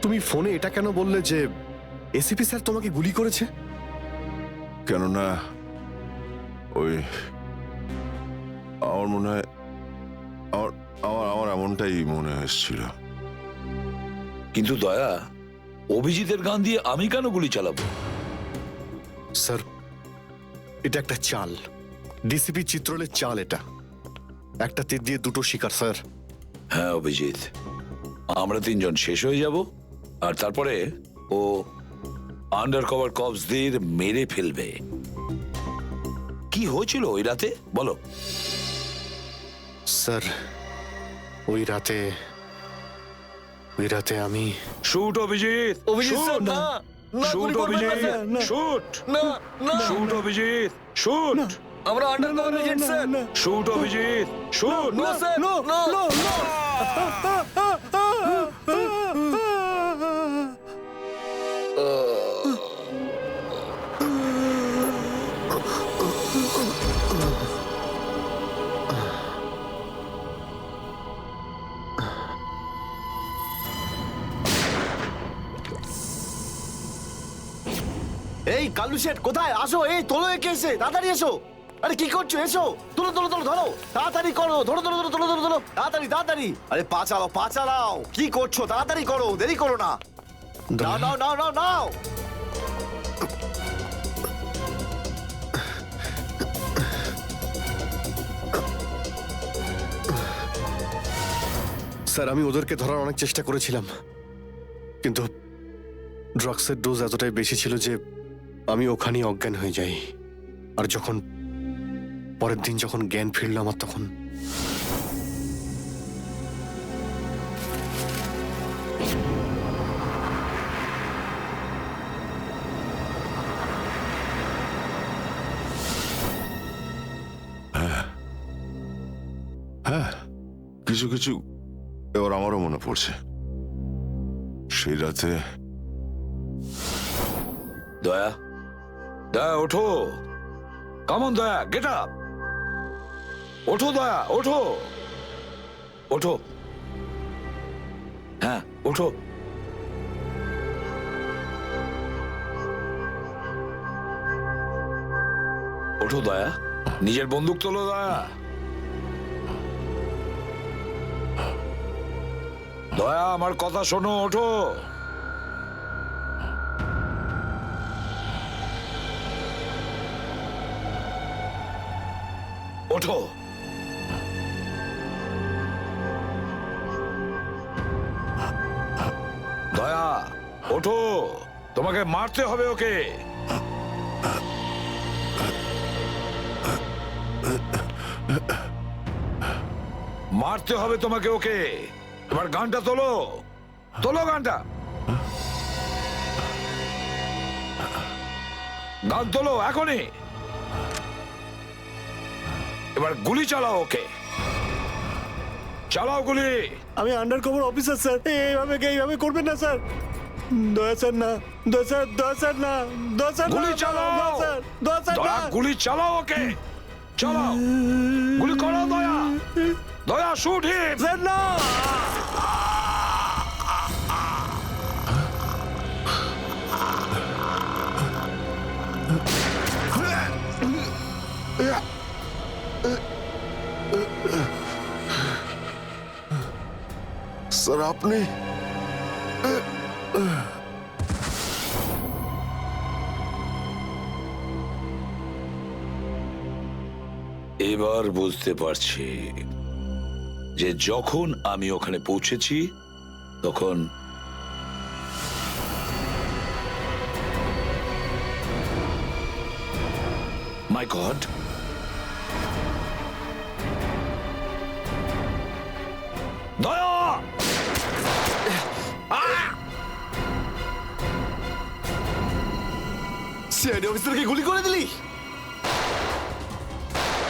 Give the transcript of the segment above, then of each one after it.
তুমি ফোনে এটা কেন বললে যে এসিপি স্যার তোমাকে গুলি করেছে? কেননা ওই আমার মনে হয় আমার আমার আমার এমনটাই মনে এসেছিল। কিন্তু দয়া, অভিজিতের গান দিয়ে আমি কেন গুলি চালাবো? স্যার, এটা একটা চাল, ডিসিপি চিত্রলের চাল। এটা একটা তীর দিয়ে দুটো শিকার স্যার। হ্যাঁ অভিজিৎ, আমরা তিনজন শেষ হয়ে যাব, আর তারপরে ও আন্ডার কভার কপসদের মেরে ফেলবে। কি হয়েছিল ওই রাতে বলো? স্যার, ওই রাতে আমি শুট অভিজিৎ, অভিজিৎ স্যার, না না, শুট গুলি করবেন না অভিজিৎ, স্যার। শুট না না, শুট অভিজিৎ, শুট আমরা undercover agent sir. Shoot Abhijit, shoot. No sir, no no. এই কালু শেঠ কোথায়? আসো, এই তোলো একে, এসে তাড়াতাড়ি এসো। আরে কি করছো? এসো, তোলো তোলো তোলো, ধরো তাড়াতাড়ি করো, ধরো ধরো ধরো, তোলো তোলো তোলো, তাড়াতাড়ি তাড়াতাড়ি। আরে পা চালাও, পা চালাও, কি করছো? তাড়াতাড়ি করো, দেরি করো না। নাও নাও নাও নাও নাও। স্যার, আমি ওদেরকে ধরার অনেক চেষ্টা করেছিলাম, কিন্তু ড্রাগসের ডোজ এতটাই বেশি ছিল যে আমি ওখানেই অজ্ঞান হয়ে যাই। আর যখন পরের দিন যখন জ্ঞান ফিরল আমার, তখন হ্যাঁ, কিছু কিছু এবার আমারও মনে পড়ছে। সেই রাতে দয়া, দয়া ওঠো, কামন দয়া, গেট আপ, ওঠো দয়া, ওঠো ওঠো, হ্যাঁ ওঠো। ওঠো দয়া, নিজের বন্দুক তোলো দয়া। দয়া, আমার কথা শোনো, ওঠো। ওঠো। দয়া ওঠো, তোমাকে মারতে হবে ওকে। মারতে হবে তোমাকে ওকে। এবার গানটা তোলো, তোলো গানটা, গান তোলো এখনই। এবার গুলি চালাও ওকে, চালাও গুলি। আমি আন্ডার কভার অফিসার স্যার, এইভাবে করবেন না স্যার। দয়া স্যার না, দয়া স্যার, দয়া স্যার না, দয়া স্যার না, গুলি চালাও, দয়া স্যার, দয়া স্যার দয়া না। গুলি চালাও ওকে, চালাও গুলি করো দয়া, দয়া শুট হিম। স্যার না। স্যার আপনি এবার বুঝতে পারছি যে যখন আমি ওখানে পৌঁছেছি তখন মাই গড, দয়া, সিআইডি অফিসারকে গুলি করে দিলি?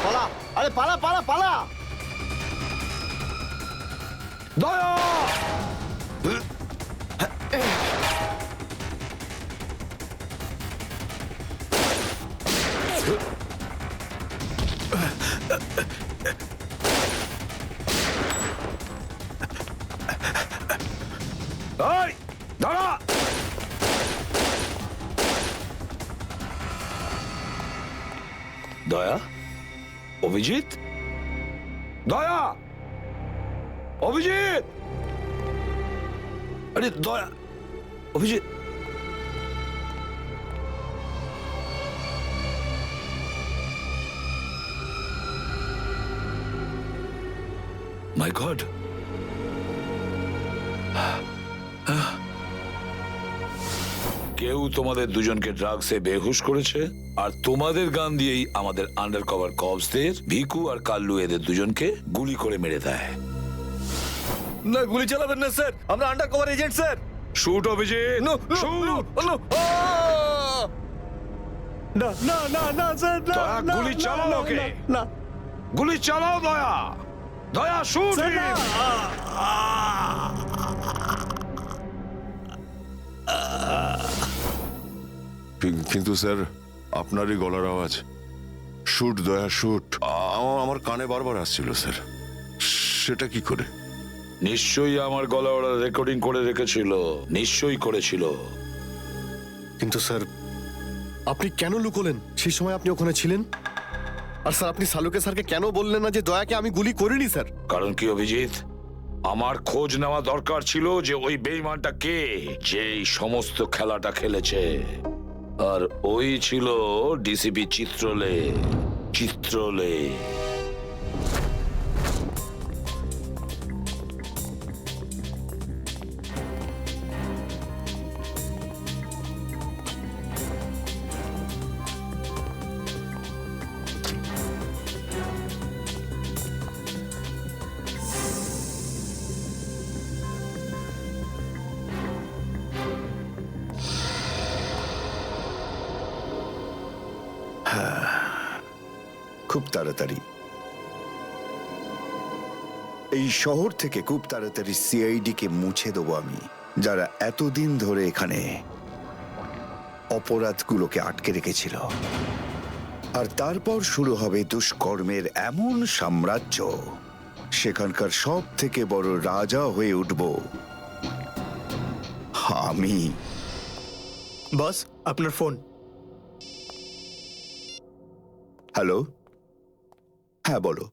পালা, আরে পালা পালা পালা। দয়া, দাঁড়া! দয়া, অভিজিৎ, দয়া, অভিজিৎ, আরে দয়া, অভিজিৎ। মাই গড, কেউ তোমাদের দুজনকে ড্রাগসে বেহুশ করেছে, আর তোমাদের গান দিয়েই আমাদের আন্ডার কভার কপসদের ভিকু আর কাল্লু এদের দুজনকে গুলি করে মেরে দেয়। না, গুলি চালাবেন না স্যার, আমরা undercover agent sir. Shoot Abhijit, no no shoot! No no না না না না স্যার, না দয়া, না, গুলি না, চালাও না, ওকে। না, না গুলি চালাও দয়া, দয়া শুট! স্যার, না। কিন্তু স্যার আপনারই গলার আওয়াজ, শুট দয়া শুট, আমার কানে বারবার আসছিল স্যার। সেটা কি করে? নিশ্চয়ই আমার গলা ওরা রেকর্ডিং করে রেখেছিল, নিশ্চয়ই করেছিল। কিন্তু স্যার, আপনি কেন লুকোলেন? সেই সময় আপনি ওখানে ছিলেন। আর স্যার, আপনি সালুকে স্যারকে কেন বললেন না যে দয়াকে আমি গুলি করিনি স্যার? কারণ কি অভিজিৎ, আমার খোঁজ নেওয়া দরকার ছিল যে ওই বেঈমানটা কে, যে এই সমস্ত খেলাটা খেলেছে। আর ওই ছিল ডিসিপি চিত্রলে। চিত্রলে খুব তাড়াতাড়ি এই শহর থেকে খুব তাড়াতাড়ি সিআইডি কে মুছে দেবো আমি, যারা এতদিন ধরে এখানে অপরাধগুলোকে আটকে রেখেছিল। আর তারপর শুরু হবে দুষ্কর্মের এমন সাম্রাজ্য, সেখানকার সব থেকে বড় রাজা হয়ে উঠব আমি। বস, আপনার ফোন। হ্যালো, হ্যাঁ বলো।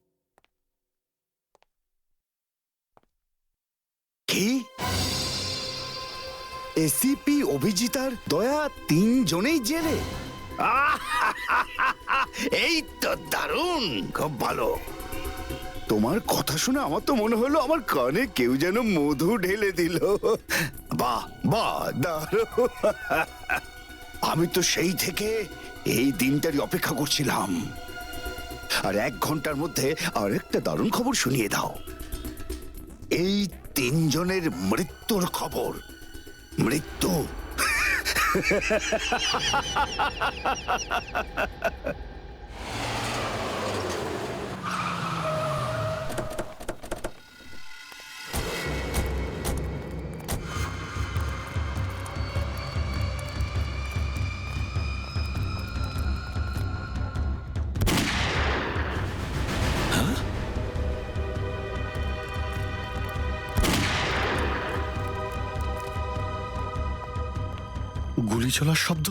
কি? এসিপি অভিজিতার দয়া তিনজনেই জেলে? এই তো দারুণ, খুব ভালো। তোমার কথা শুনে আমার তো মনে হলো আমার কানে কেউ যেন মধু ঢেলে দিল। বাহ বাহ, দারুণ। আমি তো সেই থেকে এই দিনটারই অপেক্ষা করছিলাম। আর 1 ঘন্টার মধ্যে আরেকটা দারুণ খবর শুনিয়ে দাও। এই তিনজনের মৃত্যুর খবর। মৃত্যু। গুলি চলার শব্দ।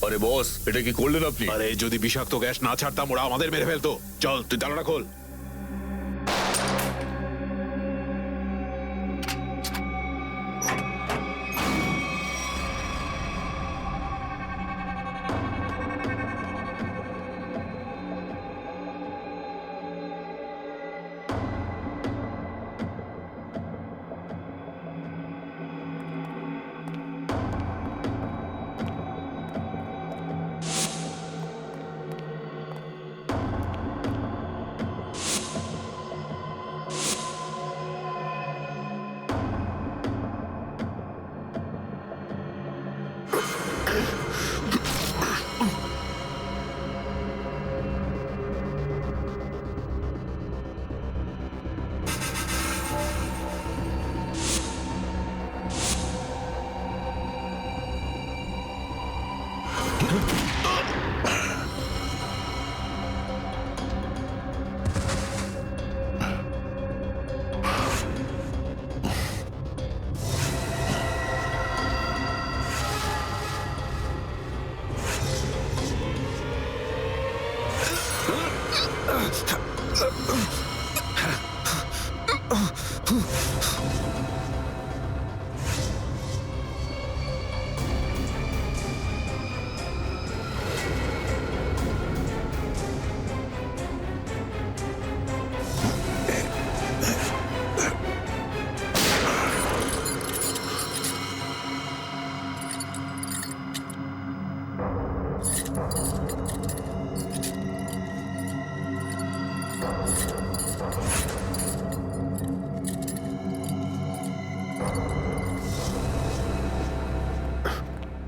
আরে বস, এটা কি করলেন আপনি? আরে যদি বিষাক্ত গ্যাস না ছাড়তাম ওরা আমাদের মেরে ফেলতো। চল তুই তালাটা খোল।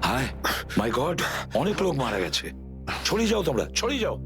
হায় মাই গড, অনেক লোক মারা গেছে। ছড়িয়ে যাও তোমরা, ছড়িয়ে যাও।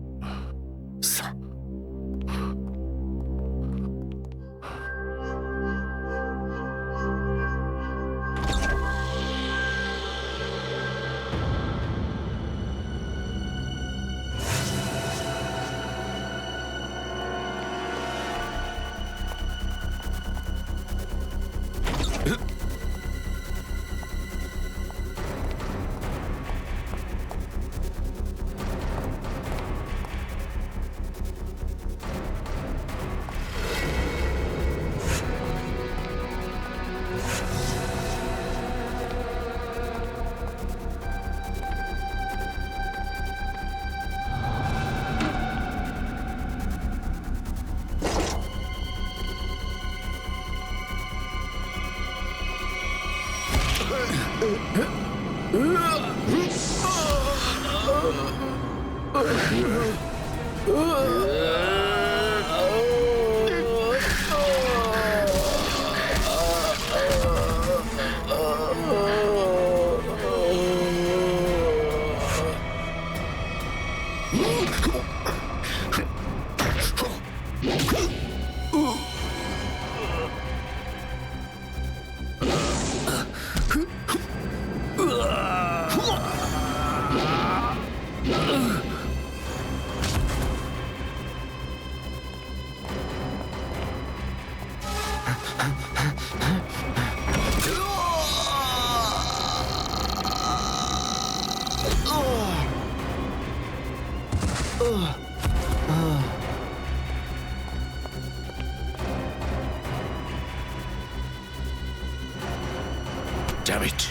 Damn it.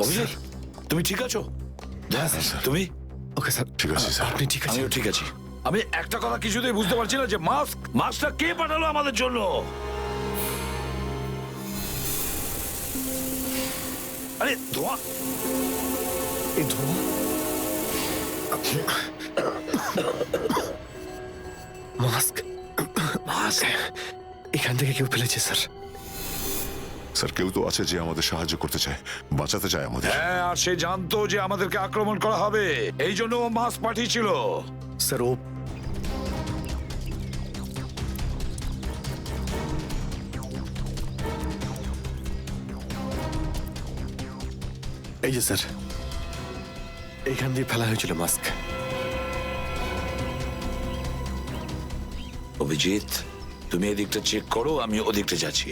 অভিজিৎ, তুমি ঠিক আছো? তুমি? ওকে স্যার, ঠিক আছে স্যার। আপনি ঠিক আছেন? আমিও ঠিক আছি। আমি একটা কথা কিছুতেই বুঝতে পারছি না যে মাস্কটা কে পাঠালো আমাদের জন্য? আরে ধোঁয়া, এই ধোঁয়া মাস্ক মাস্ক এখান থেকে কেউ ফেলেছে স্যার। স্যার কেউ তো আছে যে আমাদের সাহায্য করতে চায়, বাঁচাতে চায় আমাদের। হ্যাঁ, আর সে জানতো যে আমাদেরকে আক্রমণ করা হবে, এই জন্য ও মাস্ক পাঠিয়েছিল। স্যার ও এই যে স্যার, এখান দিয়ে ফেলা হয়েছিল মাস্ক। অভিজিৎ, তুমি এদিকটা চেক করো, আমি ওদিকটা যাচ্ছি।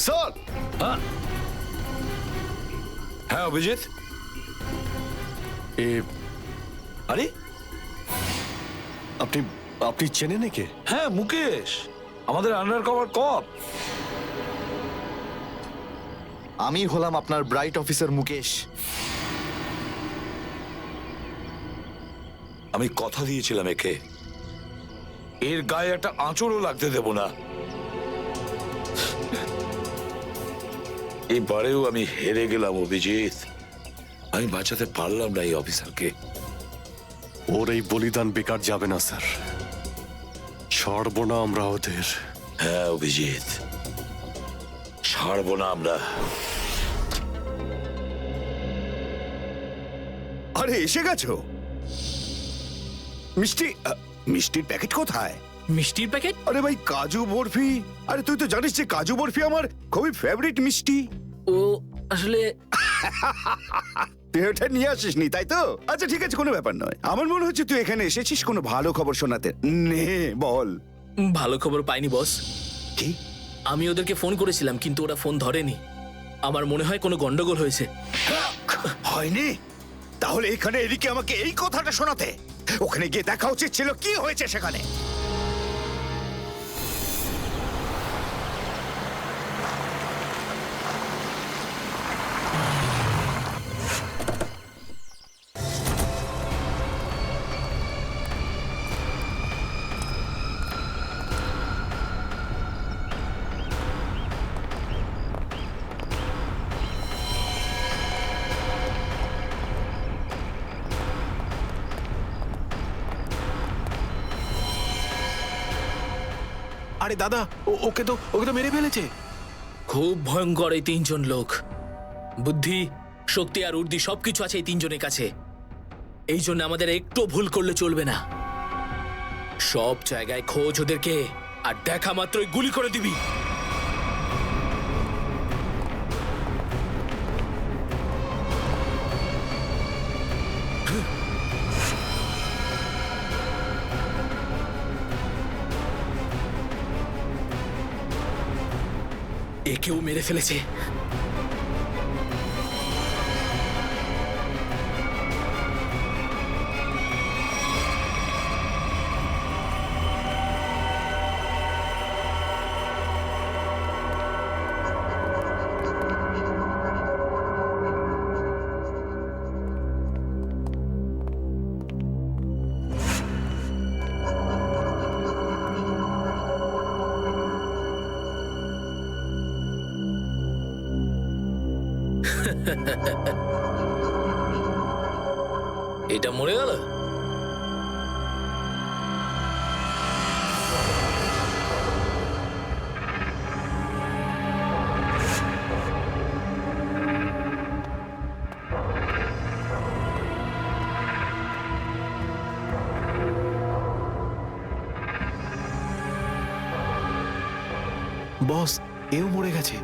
স্যার হ্যাঁ অভিজিৎ, এ আরে আপনি আপনি চেনেন একে? হ্যাঁ মুকেশ, আমাদের আন্ডার কভার কপ। আমি হলাম আপনার ব্রাইট অফিসার মুকেশ। আমি কথা দিয়েছিলাম একে, এর গায়ে একটা আঁচড়ও লাগতে দেব না। এবারেও আমি হেরে গেলাম অভিজিৎ, আমি বাঁচাতে পারলাম না এই অফিসারকে। ওর এই বলিদান বেকার যাবে না স্যার, ছাড়বো না আমরা ওদের। হ্যাঁ অভিজিৎ, ছাড়বো না আমরা। আরে এসে গেছো? মিষ্টি মিষ্টির প্যাকেট কোথায়? মিষ্টির প্যাকেট? আরে ভাই কাজু বরফি, আরে তুই তো জানিস যে কাজু বরফি আমার খুবই ফেভারিট মিষ্টি। ও আসলে তুই ওটা নিয়ে আসিসনি তাই তো? আচ্ছা ঠিক আছে, কোনো ব্যাপার নয়। আমার মনে হচ্ছে তুই এখানে এসেছিস কোনো ভালো খবর শোনাতে। নে বল। ভালো খবর পাইনি বস। কি? আমি ওদেরকে ফোন করেছিলাম কিন্তু ওরা ফোন ধরেনি। আমার মনে হয় কোনো গন্ডগোল হয়েছে। হয়নি? তাহলে এখানে এদিকে আমাকে এই কথাটা শোনাতে? ওখানে গিয়ে দেখা উচিত ছিল কি হয়েছে সেখানে। আরে দাদা, ওকে তো মেরে ফেলেছে। খুব ভয়ঙ্কর এই তিনজন লোক। বুদ্ধি, শক্তি আর উর্দি সবকিছু আছে এই তিনজনের কাছে। এই জন্য আমাদের একটু ভুল করলে চলবে না। সব জায়গায় খোঁজ ওদেরকে, আর দেখা মাত্রই গুলি করে দিবি। একেও মেরে ফেলেছে। এটা মরে গেল। বস, এও মরে গেছে।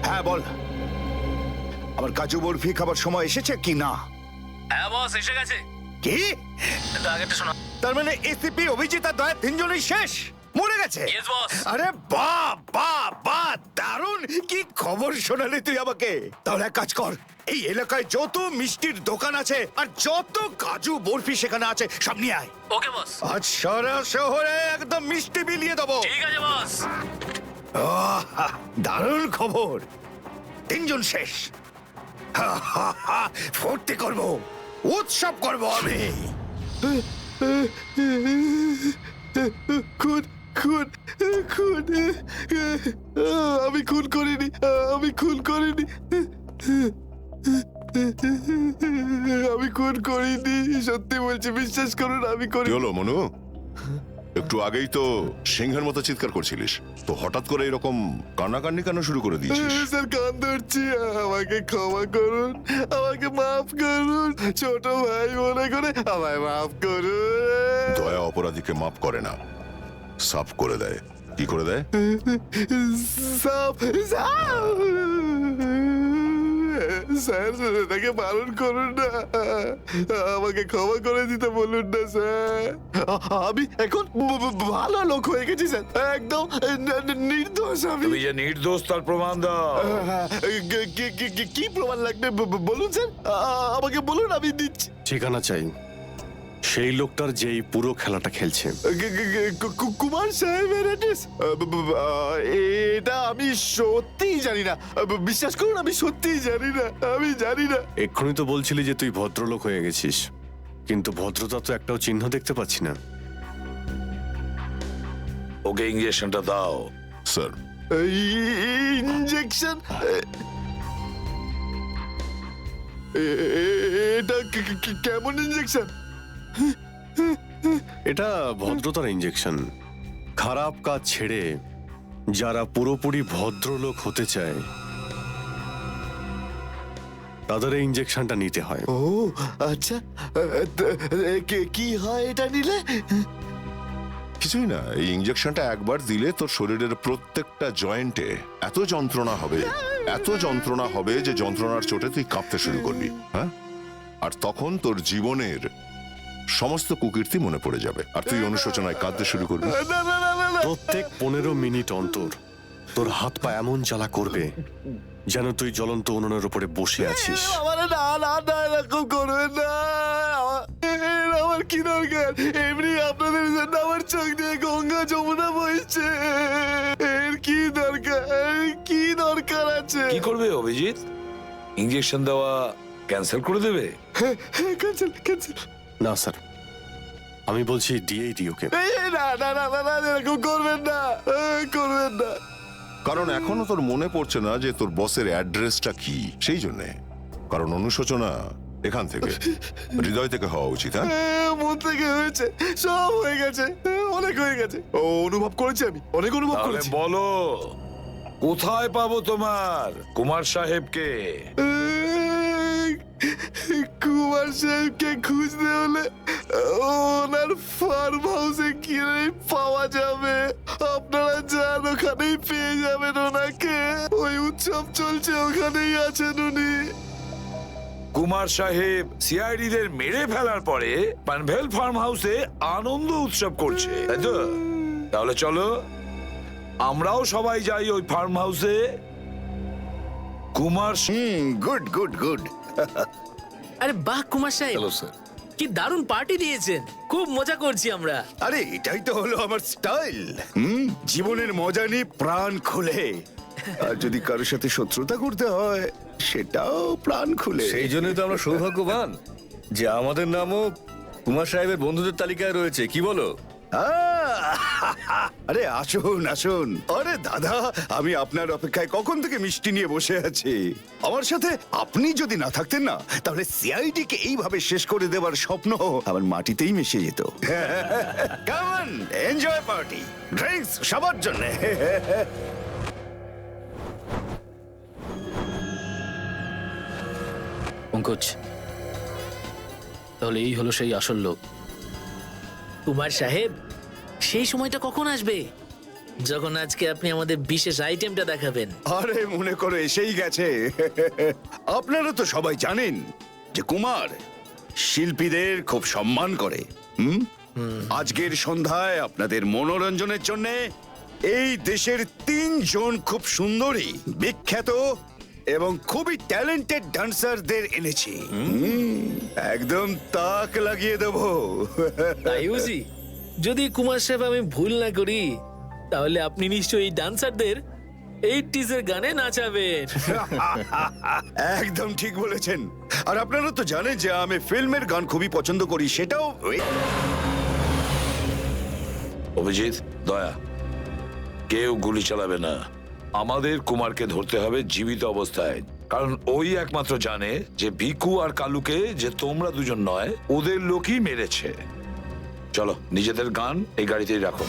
হ্যাঁ বল, আমার কাজু বরফি খাবার সময় এসেছে কি না? হ্যাঁ বস, এসে গেছে। কি? আগেরটা শোনা। তার মানে এসিপি, অভিজিৎ আর দয়া তিনজনই শেষ, মরে গেছে? Yes, boss. আরে বাহ বাহ বাহ, দারুণ! কি খবর শোনালি তুই আমাকে। তাহলে এক কাজ কর, এই এলাকায় যত মিষ্টির দোকান আছে আর যত কাজু বরফি সেখানে আছে সব নিয়ে আয়। ওকে বস। আজ সারা শহরে একদম মিষ্টি বিলিয়ে দেবো। ঠিক আছে বস। আহা, দারুণ খবর, তিনজন শেষ। হা, হা, হা, ফুর্তি করবো, উৎসব করবো আমি। খুন খুন খুন আমি খুন করিনি, আমি খুন করিনি, আমি খুন করিনি, সত্যি বলছি, বিশ্বাস করুন আমি কি করি। হলো মনু? একটু আগেই তো সিংহের মতো চিৎকার করছিলিস, তো হঠাৎ করে এরকম কান্নাকান্নি কেন শুরু করে দিয়েছিস? স্যার কান ধরছি, আমাকে ক্ষমা করুন, আমাকে মাফ করুন, ছোট ভাই মনে করে আমায় মাফ করুন। দয়া অপরাধীকে মাফ করে না, সাফ করে দেয়। কি করে দেয়? সাপ সাপ স্যার তাকে বারণ করুন না, আমাকে ক্ষমা করে দিতে বলুন না স্যার। আমি এখন ভালো লোক হয়ে গেছি স্যার, একদম নির্দোষ আমি। তুমি যে নির্দোষ তার প্রমাণ দাও। কি প্রমাণ লাগবে বলুন স্যার, আমাকে বলুন আমি দিচ্ছি। ঠিকানা চাই সেই লোকটার যেই পুরো খেলাটা খেলছে। কুমার সাহেবের অ্যাড্রেস এটা আমি সত্যিই জানি না, বিশ্বাস করুন আমি সত্যিই জানি না, আমি জানি না। এক্ষুনি তো বলছিলি যে তুই ভদ্রলোক হয়ে গেছিস, কিন্তু ভদ্রতা তো একটাও চিহ্ন দেখতে পাচ্ছি না। ওকে ইঞ্জেকশনটা দাও। Sir, injection? এটা কেমন ইঞ্জেকশন? এটা ভদ্রতার ইঞ্জেকশন। খারাপ কাজ ছেড়ে যারা পুরোপুরি ভদ্রলোক হতে চায় তাদের এই ইঞ্জেকশনটা নিতে হয়। ও আচ্ছা, কি হয় এটা নিলে? কিছুই না, এই ইঞ্জেকশনটা একবার দিলে তোর শরীরের প্রত্যেকটা জয়েন্টে এত যন্ত্রণা হবে, এত যন্ত্রণা হবে যে যন্ত্রণার চোটে তুই কাঁপতে শুরু করবি। হ্যাঁ, আর তখন তোর জীবনের সমস্ত কুকীর্তি মনে পড়ে যাবে আর তুই অনুশোচনায় কাঁদতে শুরু করবি। প্রত্যেক 15 মিনিট অন্তর তোর হাত পা এমন জ্বালা করবে যেন তুই জ্বলন্ত উনুনের উপরে বসে আছিস। আমার না না না, এরকম করবেন না, আমার কি দরকার? এমনি আপনাদের জন্য আমার চোখ দিয়ে গঙ্গা যমুনা বইছে, এর কি দরকার? কি দরকার আছে? কি করবে অভিজিৎ? ইঞ্জেকশন দেওয়া ক্যান্সেল করে দেবে? Cancel cancel. না স্যার, আমি বলছি দিয়েই দিই ওকে। না না না না, এরকম করবেন না, করবেন না। কারণ এখনো তোর মনে পড়ছে না যে তোর বসের অ্যাড্রেসটা কি, সেই জন্যে। কারণ অনুশোচনা এখান থেকে, হৃদয় থেকে হওয়া উচিত। হ্যাঁ, মন থেকে হয়েছে, সব হয়ে গেছে, অনেক হয়ে গেছে। ও অনুভব করেছি, আমি অনেক অনুভব তাহলে করেছি। বলো, কোথায় পাবো তোমার কুমার সাহেবকে? কুমার সাহেবকে খুঁজতে হলে ওনার ফার্ম হাউসে গিয়ে পাওয়া যাবে। আপনারা যান, ওখানেই পেয়ে যাবেন ওনাকে। ওই উৎসব চলছে, ওখানেই আছেন উনি। কুমার সাহেব সিআইডি দের মেরে ফেলার পরে পানভেল ফার্ম হাউসে আনন্দ উৎসব করছে, তাই তো? তাহলে চলো আমরাও সবাই যাই ওই ফার্ম হাউসে। Kumar good good good. আরে বাহ কুমার সাহেব, হ্যালো স্যার। কি দারুণ পার্টি দিয়েছেন, খুব মজা করছি আমরা। আরে এটাই তো হলো আমার স্টাইল। জীবনের মজা নিয়ে প্রাণ খুলে, আর যদি কারোর সাথে শত্রুতা করতে হয় সেটাও প্রাণ খুলে। সেই জন্যই তো আমরা সৌভাগ্যবান যে আমাদের নামও কুমার সাহেবের বন্ধুদের তালিকায় রয়েছে, কি বলো? আরে আসুন আসুন। আরে দাদা, আমি আপনার অপেক্ষায় কখন থেকে মিষ্টি নিয়ে বসে আছি। আমার সাথে আপনি যদি না থাকতেন না, তাহলে সিআইডি কে এইভাবে শেষ করে দেওয়ার স্বপ্ন আমার মাটিতেই মিশে যেত। Come on, enjoy party, drinks সবার জন্য। পঙ্কজ, তাহলে এই হলো সেই আসল লোক। কুমার সাহেব, সেই সময়টা কখন আসবে যখন আজকে আপনি আমাদের বিশেষ আইটেমটা দেখাবেন? আরে মনে করো এসেই গেছে। আপনারা তো সবাই জানেন যে কুমার শিল্পীদের খুব সম্মান করে। আজকের সন্ধ্যায় আপনাদের মনোরঞ্জনের জন্য এই দেশের 3 জন খুব সুন্দরী, বিখ্যাত এবং খুবই ট্যালেন্টেড ডান্সারদের এনেছি। একদম তাক লাগিয়ে দেবো। তাই বুঝি? যদি কুমার সাহেব আমি ভুল না করি, তাহলে আপনি নিশ্চয়ই এই ডান্সারদের 80s এর গানে নাচাবেন। একদম ঠিক বলেছেন। আর আপনারা তো জানেন যে আমি ফিল্মের গান খুবই পছন্দ করি, সেটাও অভিজিৎ, দয়া, কেউ গুলি চালাবে না। আমাদের কুমারকে ধরতে হবে জীবিত অবস্থায়, কারণ ওই একমাত্র জানে যে ভিকু আর কালুকে যে তোমরা দুজন নয়, ওদের লোকই মেরেছে। চলো, নিজেদের গান এই গাড়িতেই রাখো।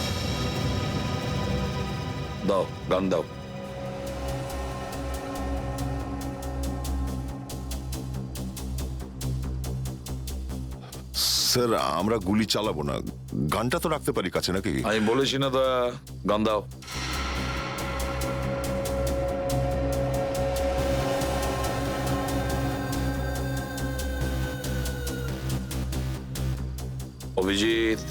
দাও, গান দাও। স্যার আমরা গুলি চালাবো না, গানটা তো রাখতে পারি কাছে নাকি? আমি বলেছি না দয়া, গান দাও। অভিজিৎ,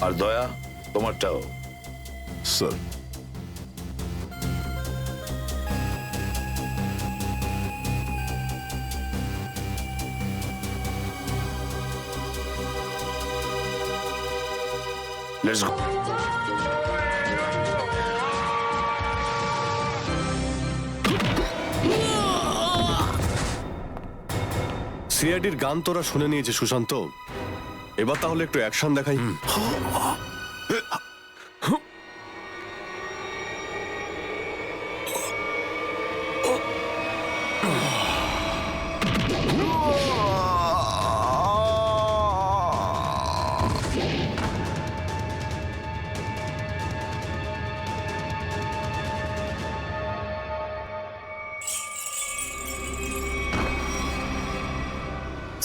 আর দয়া তোমারটাও। Sir let's go. সিআইডির গান তোরা শুনে নিয়েছে সুশান্ত, এবার তাহলে একটু অ্যাকশন দেখাই।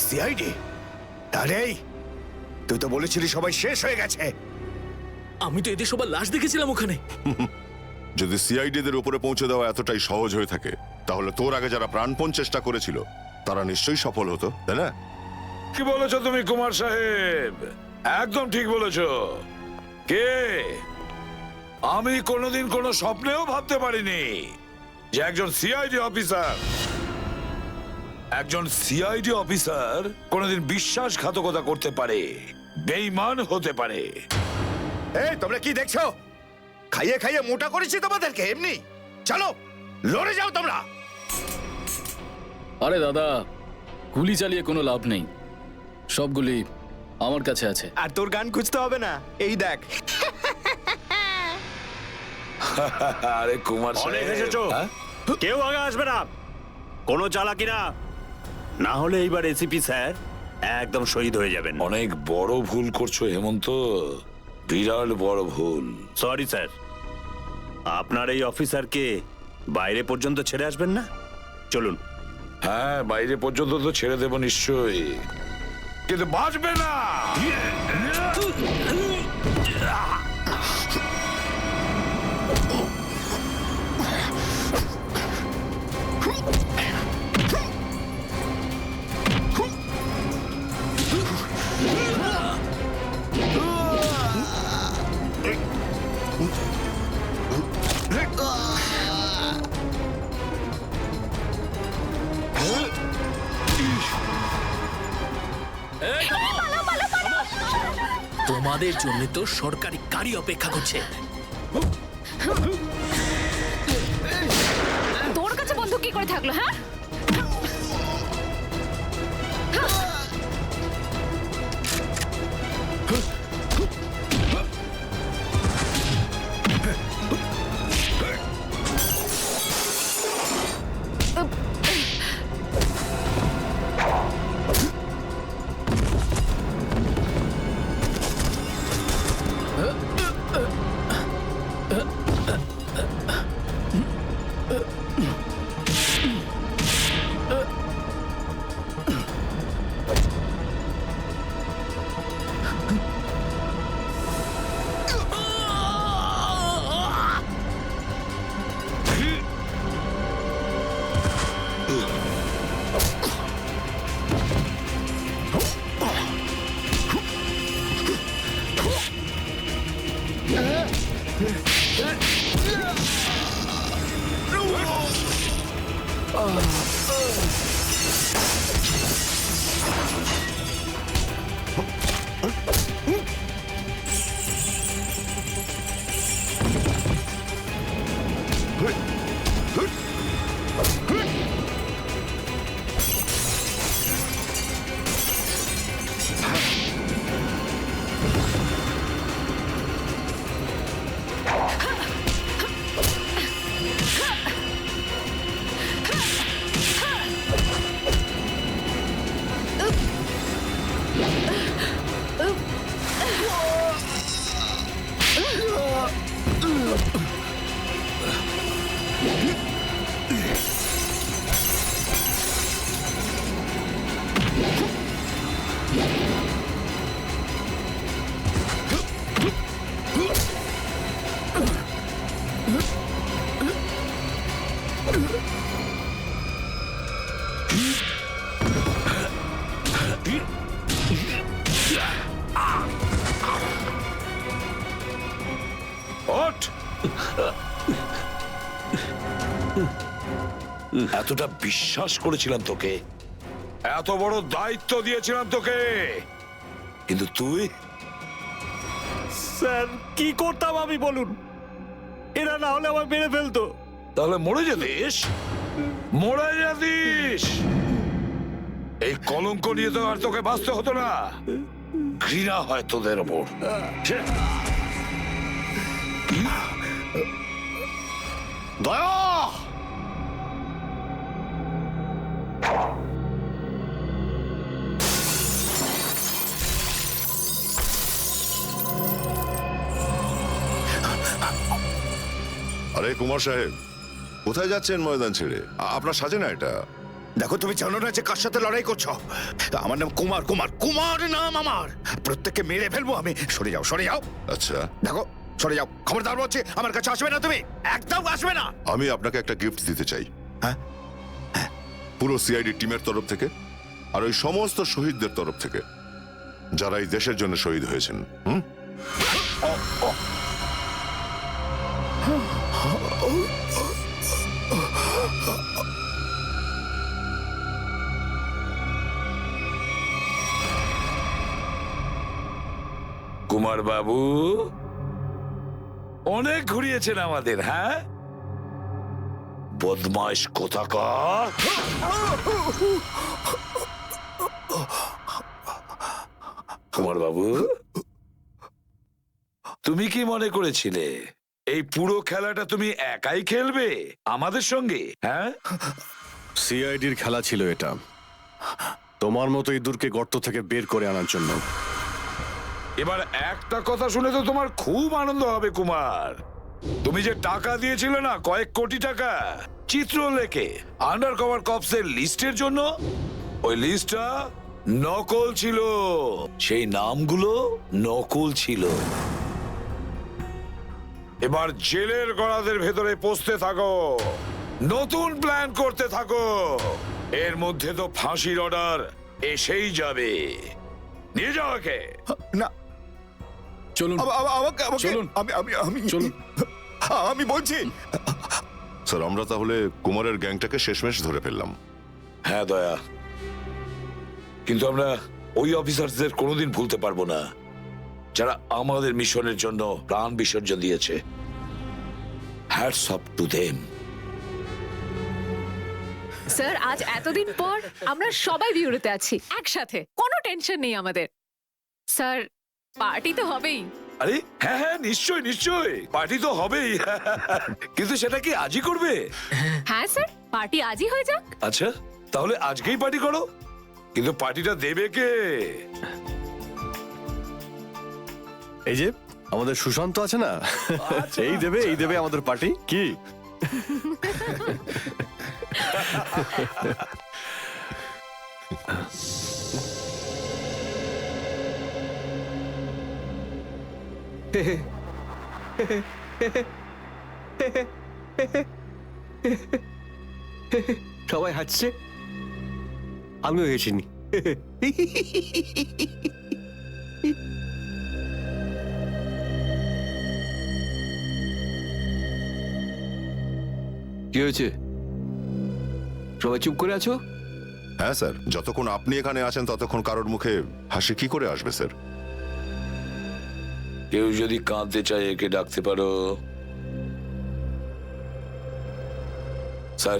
সিআইডি? আরে তুই তো বলেছিলি সবাই শেষ হয়ে গেছে। আমি তো এদের সবার লাশ দেখেছিলাম ওখানে। যদি সিআইডিদের উপরে পৌঁছে দেওয়া এতটাই সহজ হয়ে থাকে, তাহলে তোর আগে যারা প্রাণপণ চেষ্টা করেছিল তারা নিশ্চয়ই সফল হতো, তাই না? কি বলেছো তুমি কুমার সাহেব? একদম ঠিক বলেছো। কে? আমি কোনোদিন কোনো স্বপ্নেও ভাবতে পারিনি যে একজন সিআইডি অফিসার কোনোদিন বিশ্বাসঘাতকতা করতে পারে, বেঈমান হতে পারে। এই তোমরা কি দেখছো? খাইয়ে খাইয়ে মোটা করেছি তোমাদেরকে এমনি। চলো লড়ে যাও তোমরা। আরে দাদা, গুলি চালিয়ে কোনো লাভ নেই, সবগুলি আমার কাছে আছে। আর তোর গান খুঁজতে হবে না, এই দেখ। আরে কুমার অনেক সাহেব, এসেছো, হ্যাঁ? কেউ আগে আসবে না, কোনো চালাকি না, না হলে এইবার এসিপি স্যার একদম শহীদ হয়ে যাবেন। অনেক বড় ভুল করছো হেমন্ত, বিরাট বড় ভুল। সরি স্যার, আপনার এই অফিসারকে বাইরে পর্যন্ত ছেড়ে আসবেন না? চলুন। হ্যাঁ, বাইরে পর্যন্ত তো ছেড়ে দেব নিশ্চয়ই, কিন্তু বাঁচবে না। তোমাদের জন্য তো সরকারি গাড়ি অপেক্ষা করছে। তোর কাছে বন্ধু কি করে থাকলো? হ্যাঁ, ওঠ! এতটা বিশ্বাস করেছিলাম তোকে, এত বড় দায়িত্ব দিয়েছিলাম তোকে, কিন্তু তুই স্যার কি করতাম আমি বলুন, এরা না হলে আমার মেরে ফেলতো। তাহলে মরে যেতিস, মরে যেতিস। এই কলঙ্ক নিয়ে তো আর তোকে বাঁচতে হতো না। ঘৃণা হয় তোদের ওপর। ছে! দয়া! আরে কুমার সাহেব, কোথায় যাচ্ছেন ময়দান ছেড়ে? আপনার সাজে না এটা। দেখো, তুমি জানো না যে কার সাথে লড়াই করছো? আমার নাম কুমার, কুমার, কুমার নাম আমার। প্রত্যেককে মেরে ফেলবো আমি। সরে যাও, সরে যাও। আচ্ছা, দেখো, সরে যাও। খবরদার বলছি, আমার কাছে আসবে না তুমি, একদম আসবে না। আমি আপনাকে একটা গিফট দিতে চাই। হ্যাঁ? পুরো সিআইডি টিমের তরফ থেকে আর ওই সমস্ত শহীদদের তরফ থেকে যারা এই দেশের জন্য শহীদ হয়েছেন। হুম? কুমার বাবু অনেক ঘুরিয়েছেন আমাদের, হ্যাঁ? বদমাইশ কোথাকার! কুমার বাবু, তুমি কি মনে করেছিলে এই পুরো খেলাটা তুমি একাই খেলবে আমাদের সঙ্গে? হ্যাঁ, সিআইডির খেলা ছিল এটা, তোমার মতো ইঁদুরকে গর্ত থেকে বের করে আনার জন্য। এবার একটা কথা শুনে তো তোমার খুব আনন্দ হবে কুমার। তুমি যে টাকা দিয়েছিলে না, কয়েক কোটি টাকা চিত্রলেখে আন্ডার কভার কপসের লিস্টের জন্য, ওই লিস্টটা নকল ছিল। সেই নামগুলো নকল ছিল। এবার জেলের গড়াদের ভেতরে পৌঁছতে থাকো, নতুন প্ল্যান করতে থাকো। এর মধ্যে তো ফাঁসির অর্ডার এসেই যাবে। নিয়ে যাও ওকে। না, চলুন চলুন। চলুন। আমি বলছি। স্যার, আমরা তাহলে কুমারের গ্যাংটাকে শেষমেশ ধরে ফেললাম। হ্যাঁ দয়া, কিন্তু আমরা ওই অফিসারদের কোনোদিন ভুলতে পারবো না যারা আমাদের মিশনের জন্য প্রাণ বিসর্জন দিয়েছে। Hats off to them. Sir, আজ এতদিন পর আমরা সবাই বিউরোতে আছি একসাথে, কোনো টেনশন নেই আমাদের। স্যার, পার্টি তো হবেই। আরে হ্যাঁ হ্যাঁ, নিশ্চয় নিশ্চয়, পার্টি তো হবেই। কিন্তু সেটা কি আজই করবে? হ্যাঁ স্যার, পার্টি আজই হয়ে যাক। আচ্ছা, তাহলে আজকেই পার্টি করো। কিন্তু পার্টিটা দেবে কে? এই যে আমাদের সুশান্ত আছে না, এই দেবে আমাদের পার্টি। কি সবাই হাসছে, আমিও হেসিনি। কি হয়েছে? সবাই চুপ করে আছো? হ্যাঁ স্যার, যতক্ষণ আপনি এখানে আছেন ততক্ষণ কারোর মুখে হাসি কি করে আসবে স্যার? কেউ যদি কাঁদতে চায় একে ডাকতে পারো। স্যার,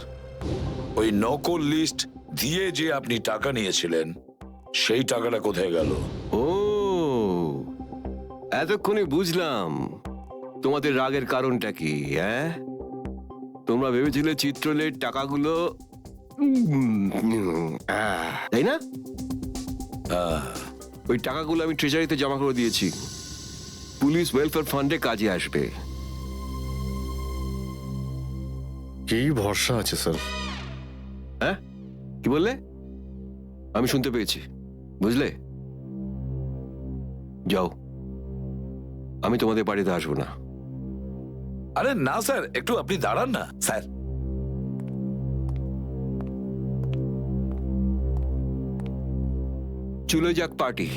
ওই নকল লিস্ট দিয়ে যে আপনি টাকা নিয়েছিলেন, সেই টাকাটা কোথায় গেল? ও, এতক্ষণে বুঝলাম তোমাদের রাগের কারণটা কি। হ্যাঁ, তোমরা ভেবেছিলে চিত্রলের টাকাগুলো তাই না? ওই টাকাগুলো আমি ট্রেজারিতে জমা করে দিয়েছি, পুলিশ ওয়েলফেয়ার ফান্ডে কাজে আসবে। কি ভরসা আছে স্যার? হ্যাঁ, কি বললে? আমি শুনতে পেয়েছি, বুঝলে? যাও, আমি তোমাদের বাড়িতে আসবো না। আরে না স্যার, একটু আপনি দাঁড়ান না। স্যার, চুলো যাক পার্টি।